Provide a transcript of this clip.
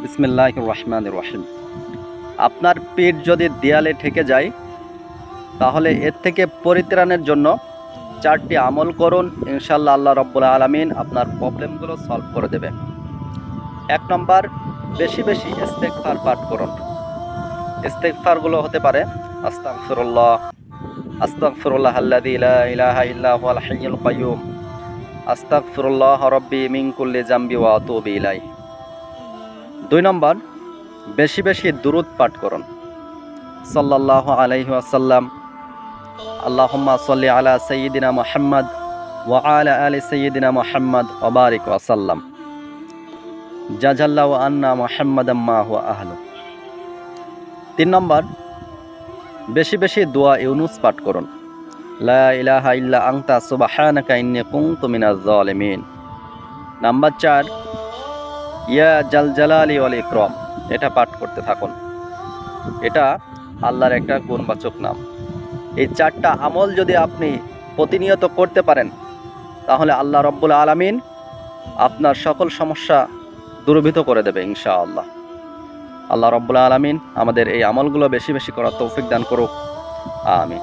বিসমিল্লাহির রহমানির রহিম। আপনার পিঠ যদি দেয়ালে ঠেকে যায় তাহলে এর থেকে পরিত্রাণের জন্য 4টি আমল করুন। ইনশাআল্লাহ আল্লাহ রাব্বুল আলামিন আপনার প্রবলেমগুলো সলভ করে দেবে। 1 নম্বর, বেশি বেশি ইস্তেগফার পাঠ করুন। ইস্তেগফারগুলো হতে পারে আস্তাগফিরুল্লাহ, আস্তাগফিরুল্লাহাল্লাযী লা ইলাহা ইল্লা হুয়াল হাইয়ুল কাইয়্যুম, আস্তাগফিরুল্লাহ রাব্বি মিন কুল্লি যামবি ওয়া আতুবু ইলাইহি। 2 নম্বর, বেশি বেশি দুরূদ পাঠ করুন। সাল্লাল্লাহু আলাইহি ওয়াসাল্লাম, আল্লাহুম্মা সাল্লি আলা সাইয়্যিদিনা মুহাম্মদ ওয়া আলা আলি সাইয়্যিদিনা মুহাম্মদ ওয়া বারিক ওয়া সাল্লাম, জাযাল্লাহু আন্না মুহাম্মাদাম মা হুয়া আহলু। 3 নম্বর, বেশি বেশি দোয়া ইউনুস পাঠ করুন। লা ইলাহা ইল্লা আনতা সুবহানাকা ইন্নী কুনতু মিনাজ জালিমিন। নাম্বার 4, ইয়া জাল জালালি ওয়াল ইকরাম, এটা পাঠ করতে থাকুন। এটা আল্লাহর একটা গুণবাচক নাম। এই 4টা আমল যদি আপনি প্রতিনিয়ত করতে পারেন তাহলে আল্লাহ রাব্বুল আলামিন আপনার সকল সমস্যা দূরীভূত করে দেবে ইনশাআল্লাহ। আল্লাহ রাব্বুল আলামিন আমাদের এই আমলগুলো বেশি বেশি করার তৌফিক দান করুক। আমিন।